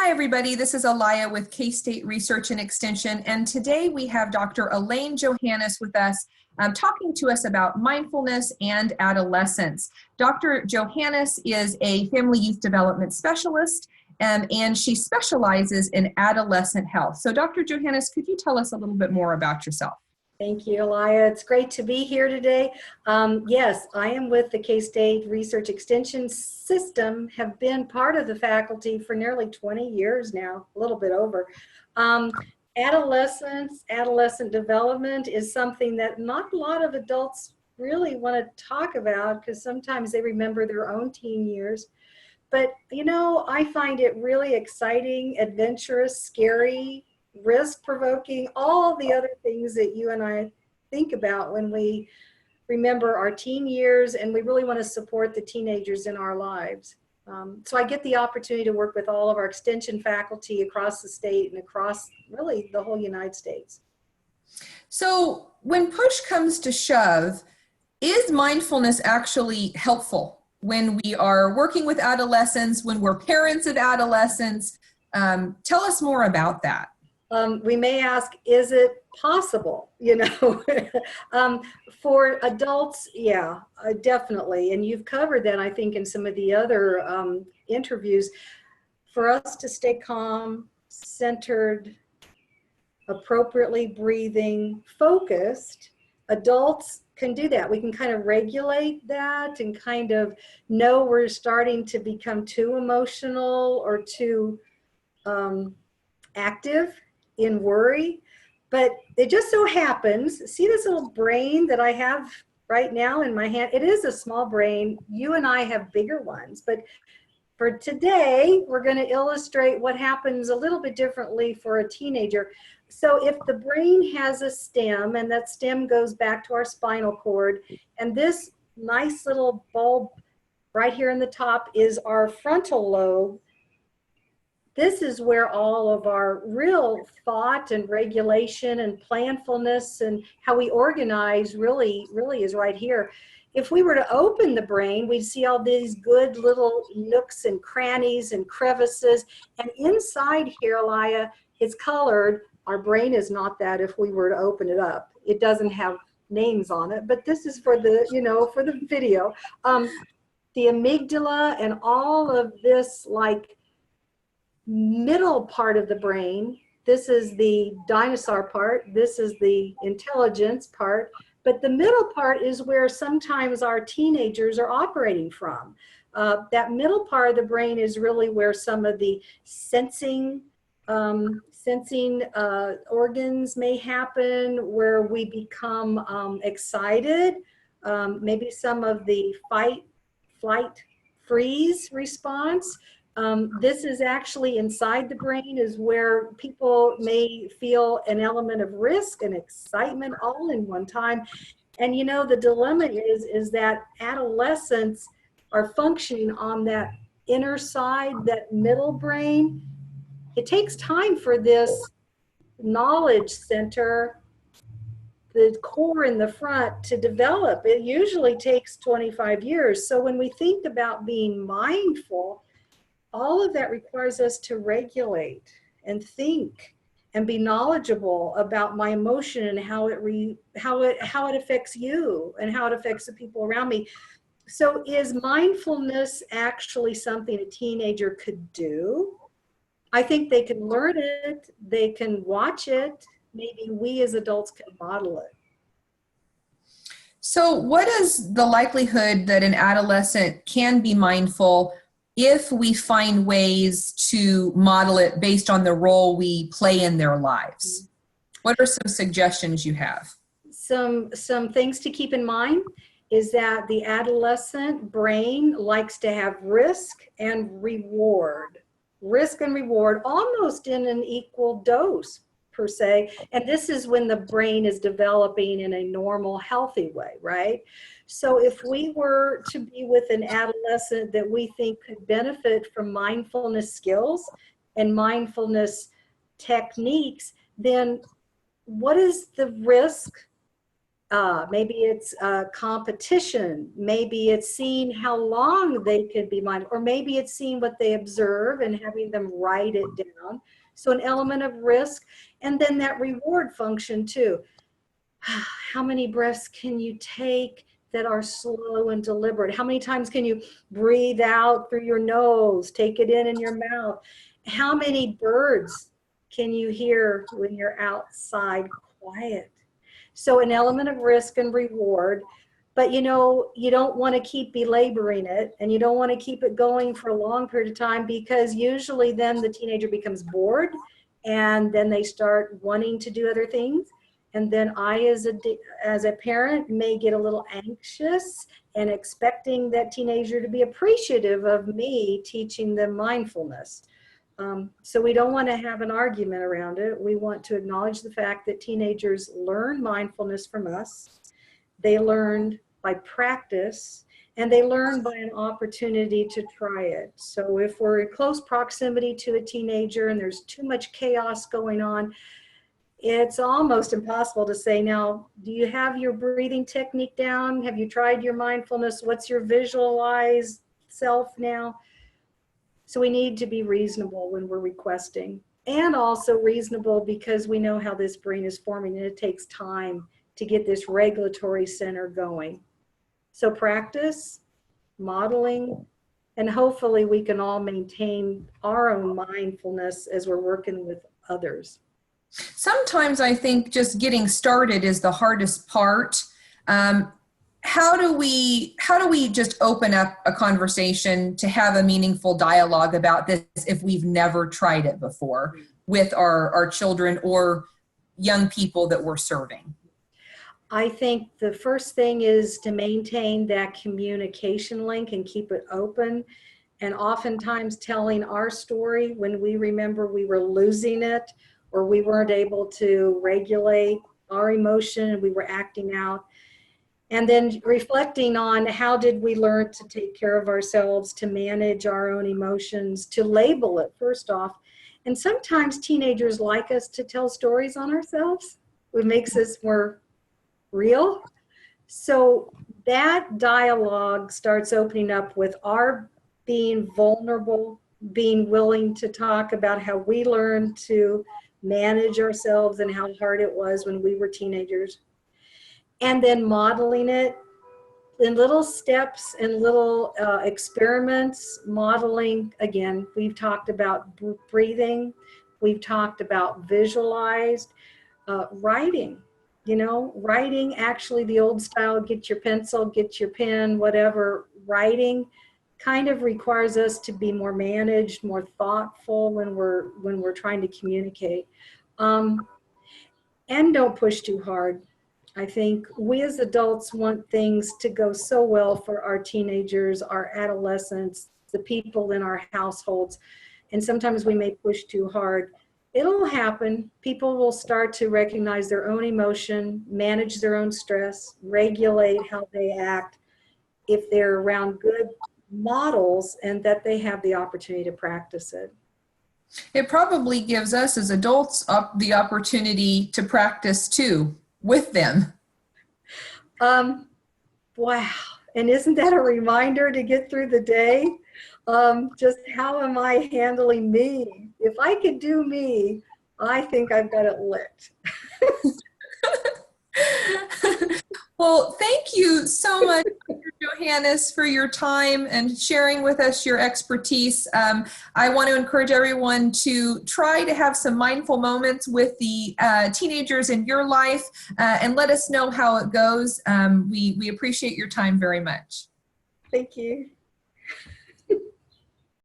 Hi, everybody. This is Alaya with K-State Research and Extension, and today we have Dr. Elaine Johannes with us talking to us about mindfulness and adolescence. Dr. Johannes is a family youth development specialist, and she specializes in adolescent health. So, Dr. Johannes, could you tell us a little bit more about yourself? Thank you, Alaya. It's great to be here today. Yes, I am with the K-State Research Extension System, have been part of the faculty for nearly 20 years now, a little bit over. Adolescent development is something that not a lot of adults really want to talk about because sometimes they remember their own teen years. But, you know, I find it really exciting, adventurous, scary, risk-provoking, all the other things that you and I think about when we remember our teen years, and we really want to support the teenagers in our lives. So I get the opportunity to work with all of our extension faculty across the state and across really the whole United States. So when push comes to shove, is mindfulness actually helpful when we are working with adolescents, when we're parents of adolescents? Tell us more about that. We may ask, is it possible? You know, for adults, yeah, definitely. And you've covered that, I think, in some of the other interviews. For us to stay calm, centered, appropriately breathing, focused, adults can do that. We can kind of regulate that and kind of know we're starting to become too emotional or too active in worry. But it just so happens, see this little brain that I have right now in my hand? It is a small brain. You and I have bigger ones. But for today, we're going to illustrate what happens a little bit differently for a teenager. So if the brain has a stem, and that stem goes back to our spinal cord, and this nice little bulb right here in the top is our frontal lobe. This is where all of our real thought and regulation and planfulness and how we organize really is right here. If we were to open the brain, we'd see all these good little nooks and crannies and crevices. And inside here, Alaya, it's colored. Our brain is not that if we were to open it up. It doesn't have names on it, but this is for the, you know, for the video. The amygdala and all of this like middle part of the brain, this is the dinosaur part, this is the intelligence part, but the middle part is where sometimes our teenagers are operating from. That middle part of the brain is really where some of the sensing organs may happen, where we become excited, maybe some of the fight, flight, freeze response. This is actually inside the brain is where people may feel an element of risk and excitement all in one time. And you know, the dilemma is that adolescents are functioning on that inner side, that middle brain. It takes time for this knowledge center, the core in the front, to develop. It usually takes 25 years. So when we think about being mindful, all of that requires us to regulate and think and be knowledgeable about my emotion and how it affects you and how it affects the people around me. So is mindfulness actually something a teenager could do? I think they can learn it, they can watch it, maybe we as adults can model it. So what is the likelihood that an adolescent can be mindful if we find ways to model it based on the role we play in their lives? What are some suggestions you have? Some things to keep in mind is that the adolescent brain likes to have risk and reward. Risk and reward almost in an equal dose per se. And this is when the brain is developing in a normal, healthy way, right? So if we were to be with an adolescent that we think could benefit from mindfulness skills and mindfulness techniques, then what is the risk Maybe it's competition. Maybe it's seeing how long they could be mindful, or maybe it's seeing what they observe and having them write it down. So an element of risk, and then that reward function too. How many breaths can you take that are slow and deliberate? How many times can you breathe out through your nose, take it in your mouth? How many birds can you hear when you're outside quiet? So an element of risk and reward, but you know, you don't want to keep belaboring it, and you don't want to keep it going for a long period of time, because usually then the teenager becomes bored and then they start wanting to do other things. And then I, as a parent, may get a little anxious and expecting that teenager to be appreciative of me teaching them mindfulness. So we don't want to have an argument around it. We want to acknowledge the fact that teenagers learn mindfulness from us. They learn by practice, and they learn by an opportunity to try it. So if we're in close proximity to a teenager and there's too much chaos going on, it's almost impossible to say, now, do you have your breathing technique down? Have you tried your mindfulness? What's your visualized self now? So we need to be reasonable when we're requesting, and also reasonable because we know how this brain is forming, and it takes time to get this regulatory center going. So practice, modeling, and hopefully we can all maintain our own mindfulness as we're working with others. Sometimes I think just getting started is the hardest part. How do we just open up a conversation to have a meaningful dialogue about this if we've never tried it before with our children or young people that we're serving? I think the first thing is to maintain that communication link and keep it open. And oftentimes telling our story when we remember we were losing it, or we weren't able to regulate our emotion and we were acting out. And then reflecting on how did we learn to take care of ourselves, to manage our own emotions, to label it first off. And sometimes teenagers like us to tell stories on ourselves. It makes us more real. So that dialogue starts opening up with our being vulnerable, being willing to talk about how we learned to manage ourselves and how hard it was when we were teenagers. And then modeling it in little steps and little experiments. Modeling, again, we've talked about breathing, we've talked about visualized, writing. You know, writing, actually the old style, get your pencil, get your pen, whatever. Writing kind of requires us to be more managed, more thoughtful when we're trying to communicate. And don't push too hard. I think we as adults want things to go so well for our teenagers, our adolescents, the people in our households, and sometimes we may push too hard. It'll happen. People will start to recognize their own emotion, manage their own stress, regulate how they act if they're around good models and that they have the opportunity to practice it. It probably gives us as adults the opportunity to practice too with them. Wow. And isn't that a reminder to get through the day? Just how am I handling me? If I could do me, I think I've got it lit. Well, thank you so much, Dr. Johannes, for your time and sharing with us your expertise. I want to encourage everyone to try to have some mindful moments with the teenagers in your life and let us know how it goes. We appreciate your time very much. Thank you.